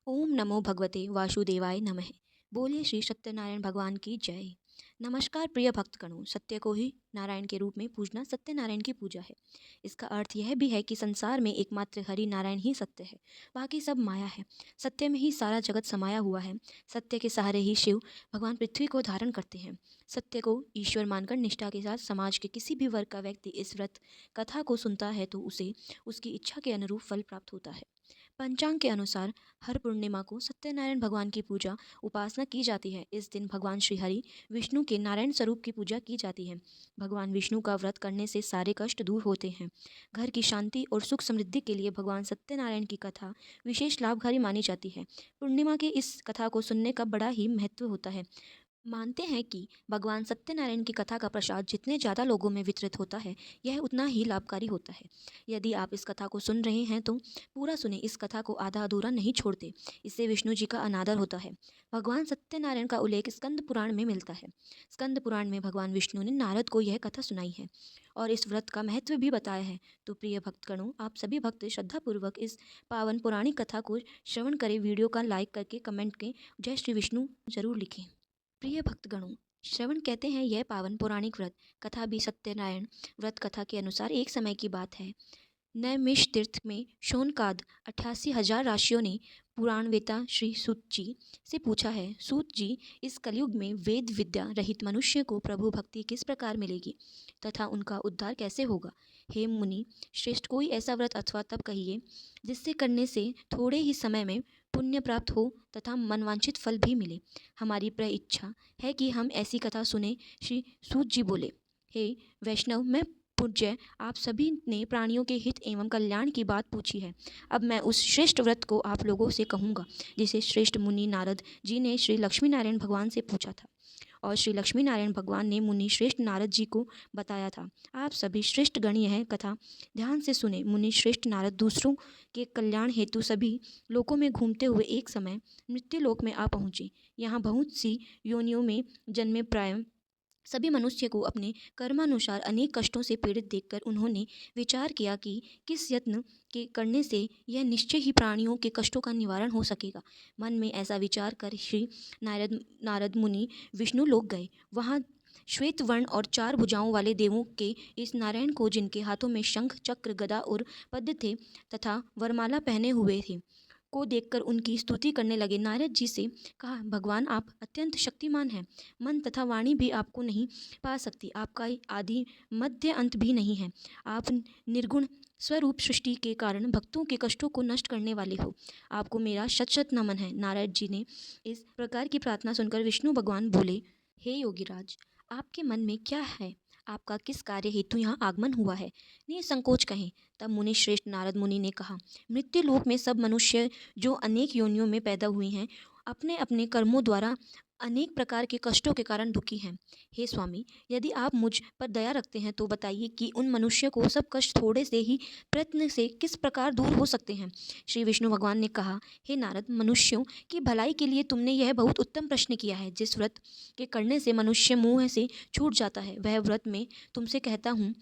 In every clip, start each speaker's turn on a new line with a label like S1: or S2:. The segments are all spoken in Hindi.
S1: ओम नमो भगवते वासुदेवाय नमः। बोलिए श्री सत्यनारायण भगवान की जय। नमस्कार प्रिय भक्तगणों, सत्य को ही नारायण के रूप में पूजना सत्यनारायण की पूजा है। इसका अर्थ यह भी है कि संसार में एकमात्र हरि नारायण ही सत्य है, बाकी सब माया है। सत्य में ही सारा जगत समाया हुआ है। सत्य के सहारे ही शिव भगवान पृथ्वी को धारण करते हैं। सत्य को ईश्वर मानकर निष्ठा के साथ समाज के किसी भी वर्ग का व्यक्ति इस व्रत कथा को सुनता है तो उसे उसकी इच्छा के अनुरूप फल प्राप्त होता है। पंचांग के अनुसार हर पूर्णिमा को सत्यनारायण भगवान की पूजा उपासना की जाती है। इस दिन भगवान श्री हरि विष्णु के नारायण स्वरूप की पूजा की जाती है। भगवान विष्णु का व्रत करने से सारे कष्ट दूर होते हैं। घर की शांति और सुख समृद्धि के लिए भगवान सत्यनारायण की कथा विशेष लाभकारी मानी जाती है। पूर्णिमा के इस कथा को सुनने का बड़ा ही महत्व होता है। मानते हैं कि भगवान सत्यनारायण की कथा का प्रसाद जितने ज़्यादा लोगों में वितरित होता है, यह उतना ही लाभकारी होता है। यदि आप इस कथा को सुन रहे हैं तो पूरा सुने, इस कथा को आधा अधूरा नहीं छोड़ते। इससे विष्णु जी का अनादर होता है। भगवान सत्यनारायण का उल्लेख स्कंद पुराण में मिलता है। स्कंद पुराण में भगवान विष्णु ने नारद को यह कथा सुनाई है और इस व्रत का महत्व भी बताया है। तो प्रिय भक्तगणों, आप सभी भक्त श्रद्धापूर्वक इस पावन पौराणिक कथा को श्रवण करें। वीडियो का लाइक करके कमेंट के जय श्री विष्णु जरूर लिखें। प्रिय भक्तगणों, श्रवण कहते हैं यह पावन पौराणिक व्रत कथा भी सत्यनारायण व्रत कथा के अनुसार एक समय की बात है। नैमिष तीर्थ में शौनकाद 88,000 राशियों ने पुराणवेता श्री सूत जी से पूछा है, सूत जी, इस कलयुग में वेद विद्या रहित मनुष्य को प्रभु भक्ति किस प्रकार मिलेगी तथा उनका उद्धार कैसे होगा। हे मुनि श्रेष्ठ, कोई ऐसा व्रत अथवा तप कहिए जिससे करने से थोड़े ही समय में पुण्य प्राप्त हो तथा मनवांछित फल भी मिले। हमारी प्रिय इच्छा है कि हम ऐसी कथा सुने। श्री सूत जी बोले, हे वैष्णव, मैं पूज्य आप सभी ने प्राणियों के हित एवं कल्याण की बात पूछी है। अब मैं उस श्रेष्ठ व्रत को आप लोगों से कहूँगा जिसे श्रेष्ठ मुनि नारद जी ने श्री लक्ष्मी नारायण भगवान से पूछा था और श्री लक्ष्मी नारायण भगवान ने मुनि श्रेष्ठ नारद जी को बताया था। आप सभी श्रेष्ठ गण यह कथा ध्यान से सुने। मुनि श्रेष्ठ नारद दूसरों के कल्याण हेतु सभी लोकों में घूमते हुए एक समय मृत्यु लोक में आ पहुँचे। यहाँ बहुत सी योनियों में जन्मे प्राय सभी मनुष्य को अपने कर्मानुसार अनेक कष्टों से पीड़ित देखकर उन्होंने विचार किया कि किस यत्न के करने से यह निश्चय ही प्राणियों के कष्टों का निवारण हो सकेगा। मन में ऐसा विचार कर श्री नारद मुनि विष्णु लोक गए। वहाँ श्वेत वर्ण और 4 भुजाओं वाले देवों के इस नारायण को, जिनके हाथों में शंख चक्र गदा और पद्म थे तथा वरमाला पहने हुए थे, को देखकर उनकी स्तुति करने लगे। नारद जी से कहा, भगवान आप अत्यंत शक्तिमान हैं। मन तथा वाणी भी आपको नहीं पा सकती। आपका आदि मध्य अंत भी नहीं है। आप निर्गुण स्वरूप सृष्टि के कारण भक्तों के कष्टों को नष्ट करने वाले हो। आपको मेरा शत शत नमन है। नारद जी ने इस प्रकार की प्रार्थना सुनकर विष्णु भगवान बोले, हे योगीराज, आपके मन में क्या है? आपका किस कार्य हेतु यहाँ आगमन हुआ है? निसंकोच कहें। तब मुनि श्रेष्ठ नारद मुनि ने कहा, मृत्यु लोक में सब मनुष्य जो अनेक योनियों में पैदा हुए हैं, अपने अपने कर्मों द्वारा अनेक प्रकार के कष्टों के कारण दुखी हैं। हे स्वामी, यदि आप मुझ पर दया रखते हैं तो बताइए कि उन मनुष्य को सब कष्ट थोड़े से ही प्रयत्न से किस प्रकार दूर हो सकते हैं। श्री विष्णु भगवान ने कहा, हे नारद, मनुष्यों की भलाई के लिए तुमने यह बहुत उत्तम प्रश्न किया है। जिस व्रत के करने से मनुष्य मोह से छूट जाता है, वह व्रत मैं तुमसे कहता हूँ,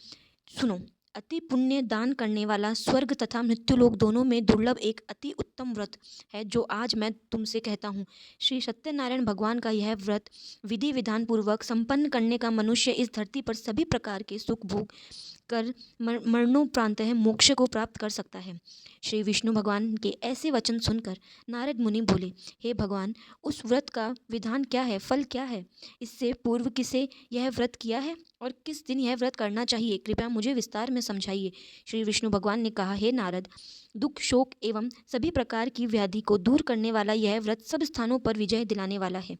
S1: सुनो। अति पुण्य दान करने वाला स्वर्ग तथा मृत्युलोक दोनों में दुर्लभ एक अति उत्तम व्रत है जो आज मैं तुमसे कहता हूँ। श्री सत्यनारायण भगवान का यह व्रत विधि विधान पूर्वक संपन्न करने का मनुष्य इस धरती पर सभी प्रकार के सुख भोग कर मरणोपरांत मोक्ष को प्राप्त कर सकता है। श्री विष्णु भगवान के ऐसे वचन सुनकर नारद मुनि बोले, हे भगवान, उस व्रत का विधान क्या है, फल क्या है? इससे पूर्व किसे यह व्रत किया है और किस दिन यह व्रत करना चाहिए? कृपया मुझे विस्तार में समझाइए। श्री विष्णु भगवान ने कहा, हे नारद, दुख शोक एवं सभी प्रकार की व्याधि को दूर करने वाला यह व्रत सब स्थानों पर विजय दिलाने वाला है।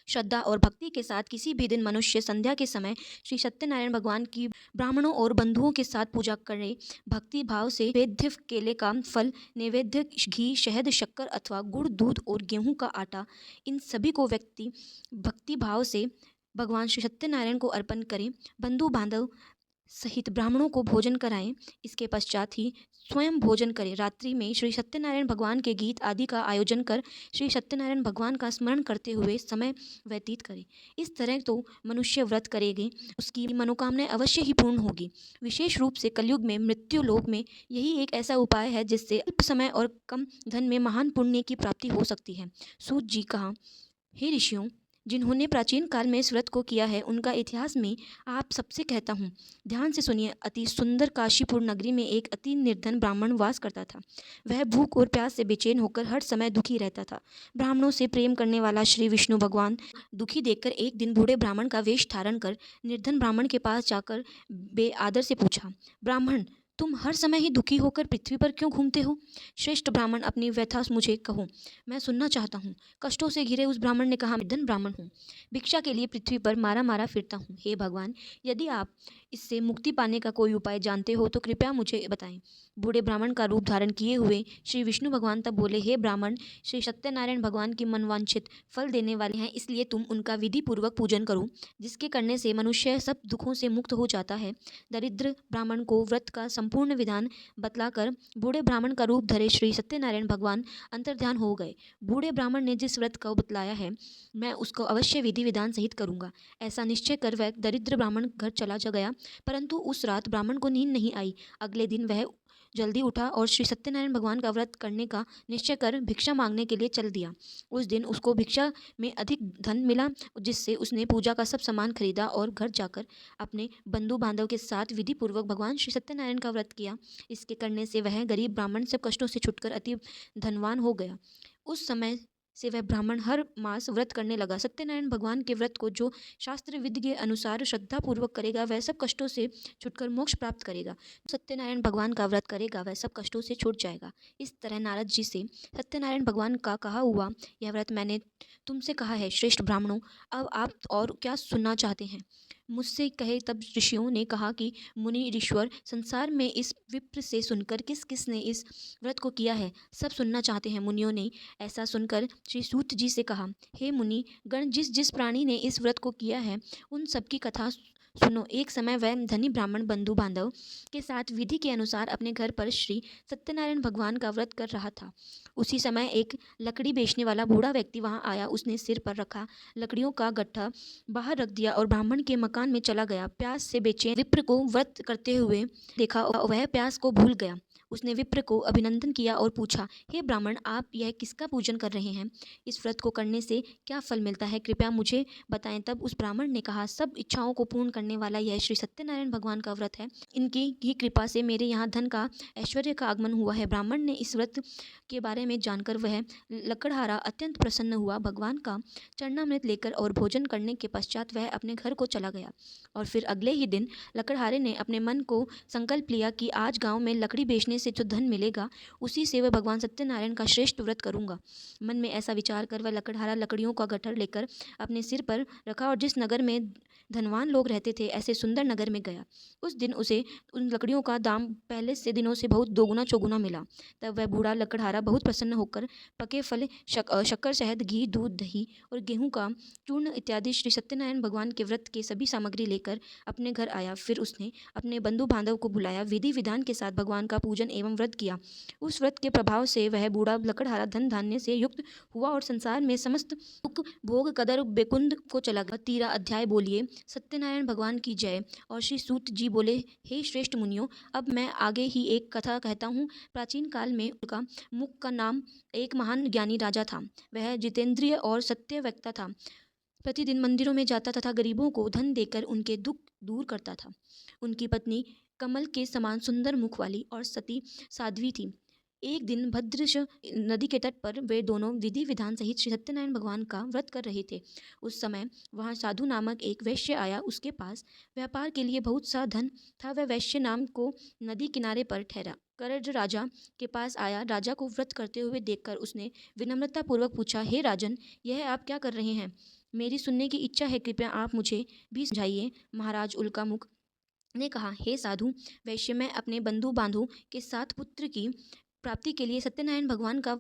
S1: श्रद्धा और भक्ति के साथ किसी भी दिन मनुष्य संध्या के समय श्री सत्यनारायण भगवान की ब्राह्मणों और बंधुओं के साथ पूजा करे। भक्ति भाव से वेद्य केले का फल, नैवेद्य घी, शहद, शक्कर अथवा गुड़, दूध और गेहूं का आटा, इन सभी को व्यक्ति भक्ति भाव से भगवान श्री सत्यनारायण को अर्पण करें। बंधु बांधव सहित ब्राह्मणों को भोजन कराएं। इसके पश्चात ही स्वयं भोजन करें। रात्रि में श्री सत्यनारायण भगवान के गीत आदि का आयोजन कर श्री सत्यनारायण भगवान का स्मरण करते हुए समय व्यतीत करें। इस तरह तो मनुष्य व्रत करेगी, उसकी मनोकामनाएं अवश्य ही पूर्ण होगी। विशेष रूप से कलयुग में मृत्यु लोक में यही एक ऐसा उपाय है जिससे अल्प समय और कम धन में महान पुण्य की प्राप्ति हो सकती है। सूत जी कहा, हे ऋषियों, जिन्होंने प्राचीन काल में इस व्रत को किया है उनका इतिहास में आप सबसे कहता हूँ। ध्यान से सुनिए। अति सुंदर काशीपुर नगरी में एक अति निर्धन ब्राह्मण वास करता था। वह भूख और प्यास से बेचैन होकर हर समय दुखी रहता था। ब्राह्मणों से प्रेम करने वाला श्री विष्णु भगवान दुखी देखकर एक दिन बूढ़े ब्राह्मण का वेश धारण कर निर्धन ब्राह्मण के पास जाकर बेआदर से पूछा, ब्राह्मण, तुम हर समय ही दुखी होकर पृथ्वी पर क्यों घूमते हो? श्रेष्ठ ब्राह्मण, अपनी व्यथा मुझे कहो, मैं सुनना चाहता हूँ। कष्टों से घिरे उस ब्राह्मण ने कहा, निर्धन ब्राह्मण हूँ, भिक्षा के लिए पृथ्वी पर मारा मारा फिरता हूँ। हे भगवान, यदि आप इससे मुक्ति पाने का कोई उपाय जानते हो तो कृपया मुझे बताएं। बूढ़े ब्राह्मण का रूप धारण किए हुए श्री विष्णु भगवान तब बोले, हे ब्राह्मण, श्री सत्यनारायण भगवान की मनवांछित फल देने वाले हैं, इसलिए तुम उनका विधि पूर्वक पूजन करो, जिसके करने से मनुष्य सब दुखों से मुक्त हो जाता है। दरिद्र ब्राह्मण को व्रत का संपूर्ण विधान बतलाकर बूढ़े ब्राह्मण का रूप धरे श्री सत्यनारायण भगवान अंतर्ध्यान हो गए। बूढ़े ब्राह्मण ने जिस व्रत का बतलाया है मैं उसको अवश्य विधि विधान सहित करूंगा। ऐसा निश्चय कर वह दरिद्र ब्राह्मण घर चला गया, परंतु उस रात ब्राह्मण को नींद नहीं आई। अगले दिन वह जल्दी उठा और श्री सत्यनारायण भगवान का व्रत करने का निश्चय कर भिक्षा मांगने के लिए चल दिया। उस दिन उसको भिक्षा में अधिक धन मिला, जिससे उसने पूजा का सब सामान खरीदा और घर जाकर अपने बंधु बांधव के साथ विधि पूर्वक भगवान श्री सत्यनारायण का व्रत किया। इसके करने से वह गरीब ब्राह्मण सब कष्टों से छुटकर अति धनवान हो गया। उस समय से वह ब्राह्मण हर मास व्रत करने लगा। सत्यनारायण भगवान के व्रत को जो शास्त्र विधि के अनुसार श्रद्धा पूर्वक करेगा वह सब कष्टों से छुटकर मोक्ष प्राप्त करेगा। सत्यनारायण भगवान का व्रत करेगा वह सब कष्टों से छूट जाएगा। इस तरह नारद जी से सत्यनारायण भगवान का कहा हुआ यह व्रत मैंने तुमसे कहा है। श्रेष्ठ ब्राह्मणों, अब आप और क्या सुनना चाहते हैं? मुझसे कहे। तब ऋषियों ने कहा कि मुनि ऋषवर, संसार में इस विप्र से सुनकर किस किस ने इस व्रत को किया है, सब सुनना चाहते हैं। मुनियों ने ऐसा सुनकर श्री सूत जी से कहा, हे मुनि गण, जिस जिस प्राणी ने इस व्रत को किया है उन सबकी कथा सुनो। एक समय वह धनी ब्राह्मण बंधु बांधव के साथ विधि के अनुसार अपने घर पर श्री सत्यनारायण भगवान का व्रत कर रहा था। उसी समय एक लकड़ी बेचने वाला बूढ़ा व्यक्ति वहां आया। उसने सिर पर रखा लकड़ियों का गट्ठा बाहर रख दिया और ब्राह्मण के मकान में चला गया। प्यास से बेचैन विप्र को व्रत करते हुए देखा, वह प्यास को भूल गया। उसने विप्र को अभिनंदन किया और पूछा, हे ब्राह्मण, आप यह किसका पूजन कर रहे हैं? इस व्रत को करने से क्या फल मिलता है, कृपया मुझे बताएं। तब उस ब्राह्मण ने कहा, सब इच्छाओं को पूर्ण करने वाला यह श्री सत्यनारायण भगवान का व्रत है। इनकी ही कृपा से मेरे यहाँ धन का ऐश्वर्य का आगमन हुआ है। ब्राह्मण ने इस व्रत के बारे में जानकर वह लकड़हारा अत्यंत प्रसन्न हुआ। भगवान का चरणामृत लेकर और भोजन करने के पश्चात वह अपने घर को चला गया। और फिर अगले ही दिन लकड़हारे ने अपने मन को संकल्प लिया कि आज गांव में लकड़ी बेचने से जो धन मिलेगा उसी से वह भगवान सत्यनारायण का श्रेष्ठ व्रत करूंगा। मन में ऐसा विचार कर वह लकड़हारा लकड़ियों का गट्ठर लेकर अपने सिर पर रखा और जिस नगर में धनवान लोग रहते थे ऐसे सुंदर नगर में गया। उस दिन उसे उन लकड़ियों का दाम पहले से दिनों से बहुत दोगुना चौगुना मिला। तब वह बूढ़ा लकड़हारा बहुत प्रसन्न होकर पके फल, शक्कर, शहद, घी, दूध, दही और गेहूं का चूर्ण इत्यादि श्री सत्यनारायण भगवान के व्रत के सभी सामग्री लेकर अपने घर आया। फिर उसने अपने बंधु बांधव को बुलाया, विधि विधान के साथ भगवान का पूजन एवं व्रत किया। उस व्रत के प्रभाव से वह बूढ़ा लकड़हारा धन धान्य से युक्त हुआ और संसार में समस्त सुख भोग कदर बेकुंद को चला गया। 13 अध्याय। बोलिए सत्यनारायण भगवान की जय। और श्री सूत जी बोले, हे श्रेष्ठ मुनियों, अब मैं आगे ही एक कथा कहता हूँ। प्राचीन काल में उनका मुख का नाम एक महान ज्ञानी राजा था। वह जितेंद्रिय और सत्य वक्ता था। प्रतिदिन मंदिरों में जाता तथा गरीबों को धन देकर उनके दुख दूर करता था। उनकी पत्नी कमल के समान सुंदर मुख वाली और सती साध्वी थी। एक दिन भद्रश नदी के तट पर वे दोनों विधि विधान सहित श्री सत्यनारायण भगवान का व्रत कर रहे थे। उस समय वहाँ साधु नामक एक वैश्य आया। उसके पास व्यापार के लिए बहुत सा धन था। वह वैश्य नाम को नदी किनारे पर ठहरा कर राजा के पास आया। राजा को व्रत करते हुए देखकर उसने विनम्रता पूर्वक पूछा, हे राजन, यह आप क्या कर रहे हैं? मेरी सुनने की इच्छा है, कृपया आप मुझे भी समझाइए। महाराज उल्कामुख ने कहा, हे साधु वैश्य, मैं अपने बंधु बांधु के साथ पुत्र की प्राप्ति के लिए सत्यनारायण भगवान का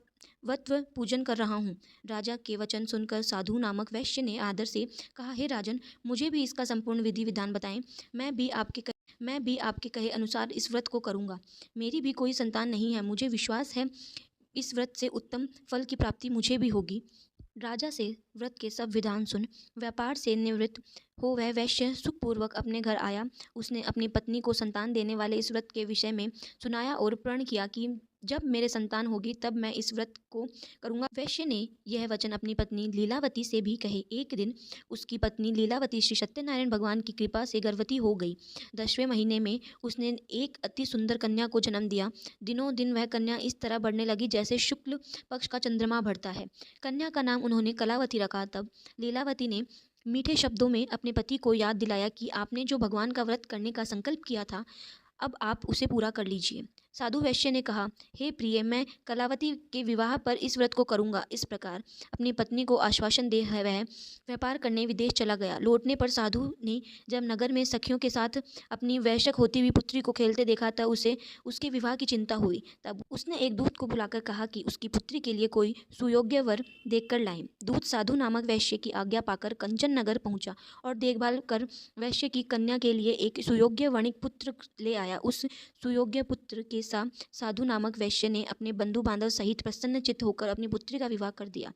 S1: व्रत पूजन कर रहा हूँ। राजा के वचन सुनकर साधु नामक वैश्य ने आदर से कहा, हे राजन, मुझे भी इसका संपूर्ण विधि विधान बताएं। मैं भी आपके मैं भी आपके कहे अनुसार इस व्रत को करूँगा। मेरी भी कोई संतान नहीं है, मुझे विश्वास है इस व्रत से उत्तम फल की प्राप्ति मुझे भी होगी। राजा से व्रत के सब विधान सुन व्यापार से निवृत्त हो वह वैश्य सुखपूर्वक अपने घर आया। उसने अपनी पत्नी को संतान देने वाले इस व्रत के विषय में सुनाया और प्रण किया कि जब मेरे संतान होगी तब मैं इस व्रत को करूँगा। वैश्य ने यह वचन अपनी पत्नी लीलावती से भी कहे। एक दिन उसकी पत्नी लीलावती श्री सत्यनारायण भगवान की कृपा से गर्भवती हो गई। 10वें महीने में उसने एक अति सुंदर कन्या को जन्म दिया। दिनों दिन वह कन्या इस तरह बढ़ने लगी जैसे शुक्ल पक्ष का चंद्रमा बढ़ता है। कन्या का नाम उन्होंने कलावती रखा। तब लीलावती ने मीठे शब्दों में अपने पति को याद दिलाया कि आपने जो भगवान का व्रत करने का संकल्प किया था अब आप उसे पूरा कर लीजिए। साधु वैश्य ने कहा, हे प्रिय, मैं कलावती के विवाह पर इस व्रत को करूँगा। इस प्रकार अपनी पत्नी को आश्वासन दे वह व्यापार करने विदेश चला गया। लौटने पर साधु ने जब नगर में सखियों के साथ अपनी वयस्क होती हुई पुत्री को खेलते देखा तब उसे उसके विवाह की चिंता हुई। तब उसने एक दूत को बुलाकर कहा कि उसकी पुत्री के लिए कोई सुयोग्य वर देखकर लाएं। दूत साधु नामक वैश्य की आज्ञा पाकर कंचन नगर पहुंचा और देखभाल कर वैश्य की कन्या के लिए एक सुयोग्य वणिक पुत्र ले आया। उस सुयोग्य पुत्र के साथ साधु नामक वैश्य ने अपने बंधु बांधव सहित प्रसन्नचित्त होकर अपनी पुत्री का विवाह कर दिया।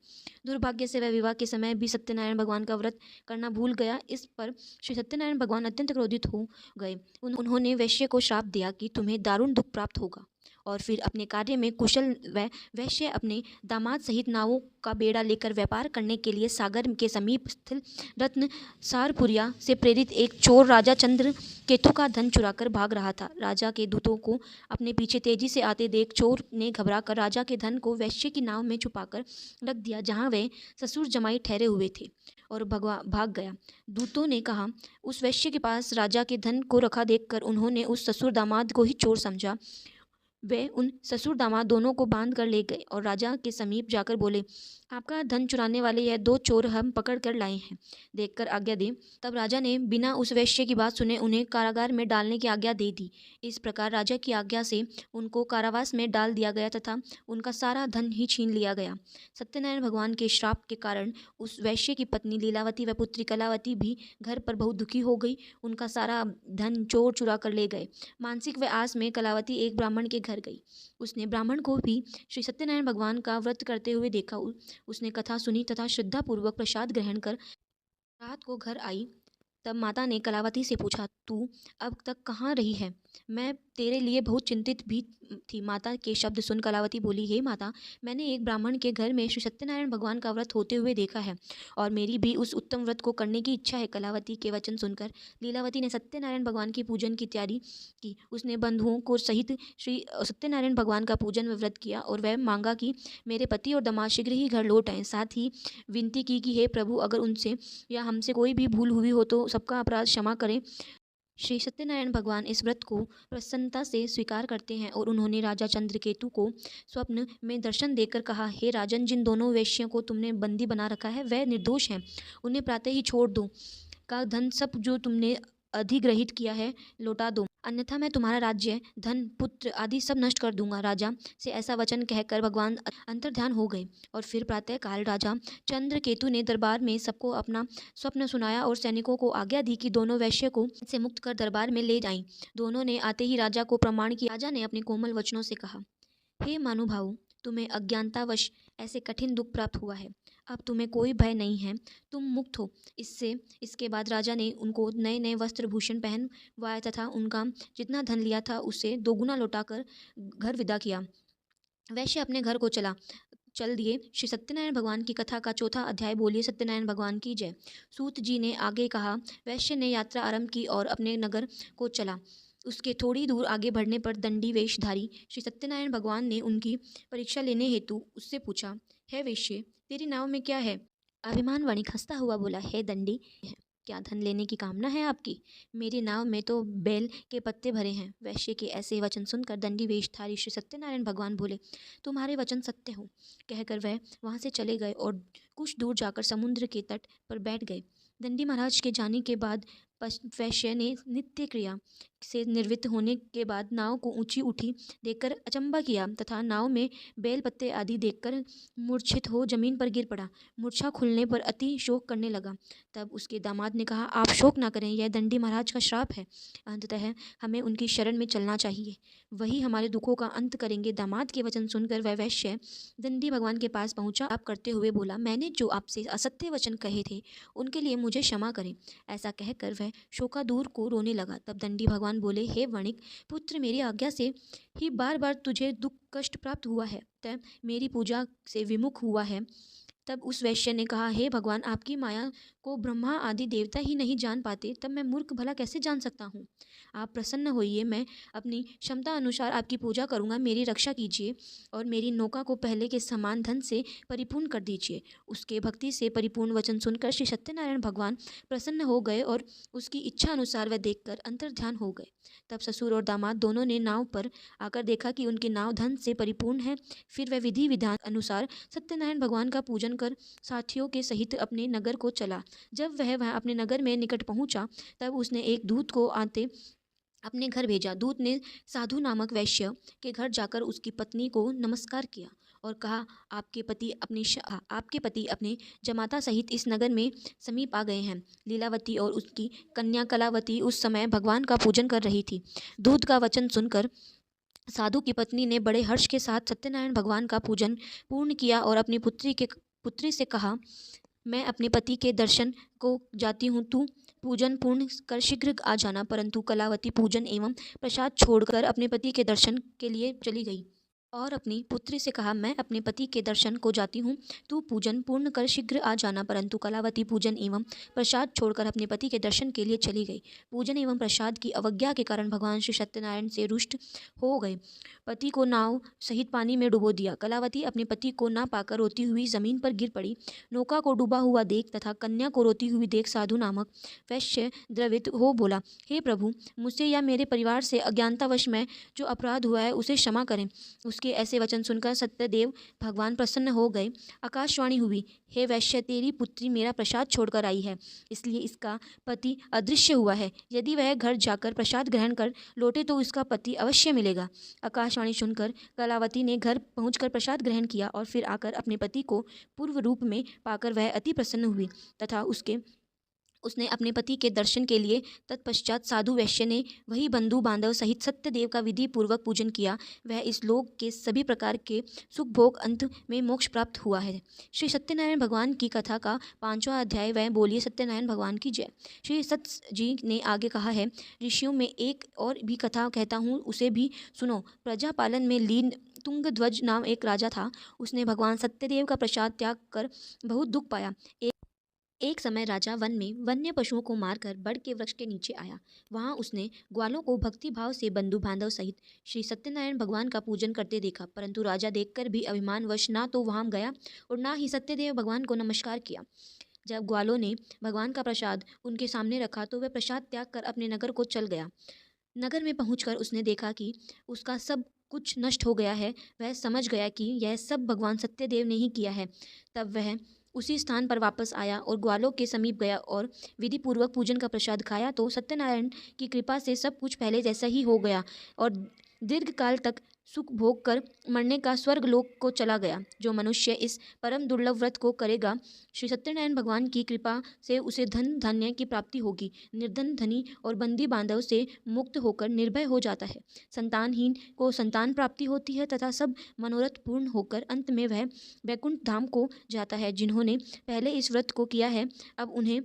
S1: दुर्भाग्य से वह विवाह के समय भी सत्यनारायण भगवान का व्रत करना भूल गया। इस पर श्री सत्यनारायण भगवान अत्यंत क्रोधित हो गए। उन्होंने वैश्य को श्राप दिया कि तुम्हें दारुण दुख प्राप्त होगा। और फिर अपने कार्य में कुशल वैश्य अपने दामाद सहित नावों का बेड़ा लेकर व्यापार करने के लिए सागर के समीप स्थित रत्न सारपुरिया से प्रेरित एक चोर राजा चंद्र केतु का धन चुराकर भाग रहा था। राजा के दूतों को अपने पीछे तेजी से आते देख चोर ने घबराकर राजा के धन को वैश्य की नाव में छुपाकर रख दिया जहां वे ससुर जमाई ठहरे हुए थे और भाग गया। दूतों ने कहा, उस वैश्य के पास राजा के धन को रखा देखकर उन्होंने उस ससुर दामाद को ही चोर समझा। वे उन ससुर दामाद दोनों को बांध कर ले गए और राजा के समीप जाकर बोले, आपका धन चुराने वाले यह 2 चोर हम पकड़ कर लाए हैं, देखकर आज्ञा दें। तब राजा ने बिना उस वैश्य की बात सुने उन्हें कारागार में डालने की आज्ञा दे दी। इस प्रकार राजा की आज्ञा से उनको कारावास में डाल दिया गया तथा उनका सारा धन ही छीन लिया गया। सत्यनारायण भगवान के श्राप के कारण उस वैश्य की पत्नी लीलावती व पुत्री कलावती भी घर पर बहुत दुखी हो गई। उनका सारा धन चोर चुरा कर ले गए। मानसिक व आस में कलावती एक ब्राह्मण के घर गई। उसने ब्राह्मण को भी श्री सत्यनारायण भगवान का व्रत करते हुए देखा। उसने कथा सुनी तथा श्रद्धापूर्वक प्रसाद ग्रहण कर रात को घर आई। तब माता ने कलावती से पूछा, तू अब तक कहाँ रही है? मैं तेरे लिए बहुत चिंतित भी थी। माता के शब्द सुन कलावती बोली, हे माता, मैंने एक ब्राह्मण के घर में श्री सत्यनारायण भगवान का व्रत होते हुए देखा है और मेरी भी उस उत्तम व्रत को करने की इच्छा है। कलावती के वचन सुनकर लीलावती ने सत्यनारायण भगवान की पूजन की तैयारी की। उसने बंधुओं को सहित श्री सत्यनारायण भगवान का पूजन व व्रत किया और वह मांगा कि मेरे पति और दामाद शीघ्र ही घर लौट आएं। साथ ही विनती की कि हे प्रभु, अगर उनसे या हमसे कोई भी भूल हुई हो तो सबका अपराध क्षमा करें। श्री सत्यनारायण भगवान इस व्रत को प्रसन्नता से स्वीकार करते हैं और उन्होंने राजा चंद्रकेतु को स्वप्न में दर्शन देकर कहा, हे राजन, जिन दोनों वेश्यों को तुमने बंदी बना रखा है वह निर्दोष हैं, उन्हें प्रातः ही छोड़ दो। का धन सब जो तुमने अधिग्रहित किया है लौटा दो, अन्यथा मैं तुम्हारा राज्य, धन, पुत्र आदि सब नष्ट कर दूंगा। राजा से ऐसा वचन कहकर भगवान अंतर्ध्यान हो गए और फिर प्रातः काल राजा चंद्रकेतु ने दरबार में सबको अपना स्वप्न सुनाया और सैनिकों को आज्ञा दी कि दोनों वैश्य को से मुक्त कर दरबार में ले जाएं। दोनों ने आते ही राजा को प्रमाण किया। राजा ने अपने कोमल वचनों से कहा, हे महानुभाव, तुम्हें अज्ञानतावश ऐसे कठिन दुख प्राप्त हुआ है। अब तुम्हें कोई भय नहीं है, तुम मुक्त हो। इसके बाद राजा ने उनको नए नए वस्त्र भूषण पहनवाया तथा उनका जितना धन लिया था उससे दोगुना लौटाकर घर विदा किया। वैश्य अपने घर को चल दिए। श्री सत्यनारायण भगवान की कथा का 4था अध्याय। बोलिए सत्यनारायण भगवान की जय। सूत जी ने आगे कहा, वैश्य ने यात्रा आरंभ की और अपने नगर को चला। उसके थोड़ी दूर आगे बढ़ने पर दंडी वेशधारी श्री सत्यनारायण भगवान ने उनकी परीक्षा लेने हेतु उससे पूछा, हे वैश्य, तेरी नाव में क्या है? अभिमान वणिक हंसता हुआ बोला, हे दंडी, क्या धन लेने की कामना है आपकी? मेरी नाव में तो बेल के पत्ते भरे हैं। वैश्य के ऐसे वचन सुनकर दंडी वेशधारी श्री सत्यनारायण भगवान बोले, तुम्हारे वचन सत्य हो। कहकर वह वहाँ से चले गए और कुछ दूर जाकर समुद्र के तट पर बैठ गए। दंडी महाराज के जाने के बाद वैश्य ने नित्य क्रिया से निवृत्त होने के बाद नाव को ऊंची उठी देखकर अचंभा किया तथा नाव में बेल पत्ते आदि देखकर मूर्छित हो जमीन पर गिर पड़ा। मूर्छा खुलने पर अति शोक करने लगा। तब उसके दामाद ने कहा, आप शोक ना करें, यह दंडी महाराज का श्राप है। अंततः हमें उनकी शरण में चलना चाहिए, वही हमारे दुखों का अंत करेंगे। दामाद के वचन सुनकर वह वैश्य दंडी भगवान के पास पहुंचा। आप करते हुए बोला, मैंने जो आपसे असत्य वचन कहे थे उनके लिए मुझे क्षमा करें। ऐसा कहकर वह शोकादूर को रोने लगा। तब दंडी भगवान बोले, हे वणिक पुत्र, मेरी आज्ञा से ही बार बार तुझे दुख कष्ट प्राप्त हुआ है, तब मेरी पूजा से विमुख हुआ है। तब उस वैश्य ने कहा, हे भगवान, आपकी माया को ब्रह्मा आदि देवता ही नहीं जान पाते, तब मैं मूर्ख भला कैसे जान सकता हूँ। आप प्रसन्न होइए, मैं अपनी क्षमता अनुसार आपकी पूजा करूँगा। मेरी रक्षा कीजिए और मेरी नौका को पहले के समान धन से परिपूर्ण कर दीजिए। उसके भक्ति से परिपूर्ण वचन सुनकर श्री सत्यनारायण भगवान प्रसन्न हो गए और उसकी इच्छा अनुसार वह देखकर अंतर्ध्यान हो गए। तब ससुर और दामाद दोनों ने नाव पर आकर देखा कि उनकी नाव धन से परिपूर्ण है। फिर वह विधि विधान अनुसार सत्यनारायण भगवान का पूजन कर साथियों के सहित अपने नगर को चला। जब वह अपने नगर में निकट पहुंचा, तब उसने एक दूत को आते अपने घर भेजा। दूत ने साधु नामक वैश्य के घर जाकर उसकी पत्नी को नमस्कार किया और कहा, आपके पति अपने जमाता सहित इस नगर में समीप आ गए हैं। लीलावती और उसकी कन्या कलावती उस समय भगवान का पूजन कर रही थी। दूत का वचन सुनकर साधु की पत्नी ने बड़े हर्ष के साथ सत्यनारायण भगवान का पूजन पूर्ण किया और अपनी पुत्री से कहा, मैं अपने पति के दर्शन को जाती हूँ, तू पूजन पूर्ण कर शीघ्र आ जाना। परंतु कलावती पूजन एवं प्रसाद छोड़कर अपने पति के दर्शन के लिए चली गई और अपनी पुत्री से कहा, मैं अपने पति के दर्शन को जाती हूँ, तू पूजन पूर्ण कर शीघ्र आ जाना। परंतु कलावती पूजन एवं प्रसाद छोड़कर अपने पति के दर्शन के लिए चली गई। पूजन एवं प्रसाद की अवज्ञा के कारण भगवान श्री सत्यनारायण से रुष्ट हो गए। पति को नाव सहित पानी में डुबो दिया। कलावती अपने पति को ना पाकर रोती हुई जमीन पर गिर पड़ी। नौका को डूबा हुआ देख तथा कन्या को रोती हुई देख साधु नामक वैश्य द्रवित हो बोला, हे प्रभु, मुझसे या मेरे परिवार से अज्ञानतावश में जो अपराध हुआ है उसे क्षमा करें। उसके ऐसे वचन सुनकर सत्यदेव भगवान प्रसन्न हो गए। आकाशवाणी हुई, हे वैश्य, तेरी पुत्री मेरा प्रसाद छोड़कर आई है, इसलिए इसका पति अदृश्य हुआ है। यदि वह घर जाकर प्रसाद ग्रहण कर लौटे तो उसका पति अवश्य मिलेगा। आकाशवाणी सुनकर कलावती ने घर पहुंचकर प्रसाद ग्रहण किया और फिर आकर अपने पति को पूर्व रूप में पाकर वह अति प्रसन्न हुई तथा उसने अपने पति के दर्शन के लिए तत्पश्चात साधु वैश्य ने वही बंधु बांधव सहित सत्यदेव का विधि पूर्वक पूजन किया। वह इस लोक के सभी प्रकार के सुख भोग अंत में मोक्ष प्राप्त हुआ है। श्री सत्यनारायण भगवान की कथा का 5वां अध्याय। वह बोलिए सत्यनारायण भगवान की जय। श्री सत्य जी ने आगे कहा है, ऋषियों में एक और भी कथा कहता हूँ, उसे भी सुनो। प्रजापालन में लीन तुंगध्वज नाम एक राजा था। उसने भगवान सत्यदेव का प्रसाद त्याग कर बहुत दुख पाया। एक समय राजा वन में वन्य पशुओं को मारकर बड़ के वृक्ष के नीचे आया। वहां उसने ग्वालों को भक्ति भाव से बंधु बांधव सहित श्री सत्यनारायण भगवान का पूजन करते देखा। परंतु राजा देखकर भी अभिमानवश ना तो वहां गया और ना ही सत्यदेव भगवान को नमस्कार किया। जब ग्वालों ने भगवान का प्रसाद उनके सामने रखा तो वह प्रसाद त्याग कर अपने नगर को चल गया। नगर में पहुंचकर उसने देखा कि उसका सब कुछ नष्ट हो गया है। वह समझ गया कि यह सब भगवान सत्यदेव ने ही किया है। तब वह उसी स्थान पर वापस आया और ग्वालों के समीप गया और विधि पूर्वक पूजन का प्रसाद खाया तो सत्यनारायण की कृपा से सब कुछ पहले जैसा ही हो गया और दीर्घ काल तक सुख भोग कर मरने का स्वर्ग लोक को चला गया। जो मनुष्य इस परम दुर्लभ व्रत को करेगा, श्री सत्यनारायण भगवान की कृपा से उसे धन धान्य की प्राप्ति होगी। निर्धन धनी और बंदी बांधव से मुक्त होकर निर्भय हो जाता है। संतानहीन को संतान प्राप्ति होती है तथा सब मनोरथ पूर्ण होकर अंत में वह वैकुंठ धाम को जाता है। जिन्होंने पहले इस व्रत को किया है, अब उन्हें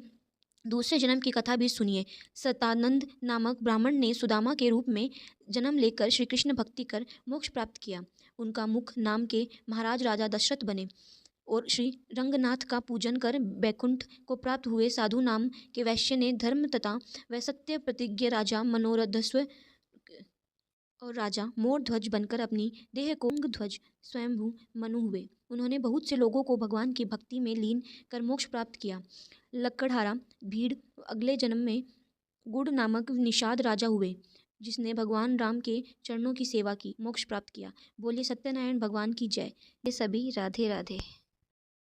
S1: दूसरे जन्म की कथा भी सुनिए। सतानंद नामक ब्राह्मण ने सुदामा के रूप में जन्म लेकर श्री कृष्ण भक्ति कर मोक्ष प्राप्त किया। उनका मुख नाम के महाराज राजा दशरथ बने और श्री रंगनाथ का पूजन कर बैकुंठ को प्राप्त हुए। साधु नाम के वैश्य ने धर्म तथा व सत्य प्रतिज्ञ राजा मनोरध्वज और राजा मोरध्वज बनकर अपनी देह को ध्वज स्वयंभू मनु हुए। उन्होंने बहुत से लोगों को भगवान की भक्ति में लीन कर मोक्ष प्राप्त किया। लक्कड़हारा भीड़ अगले जन्म में गुड़ नामक निषाद राजा हुए, जिसने भगवान राम के चरणों की सेवा की, मोक्ष प्राप्त किया। बोलिए सत्यनारायण भगवान की जय। ये सभी राधे राधे।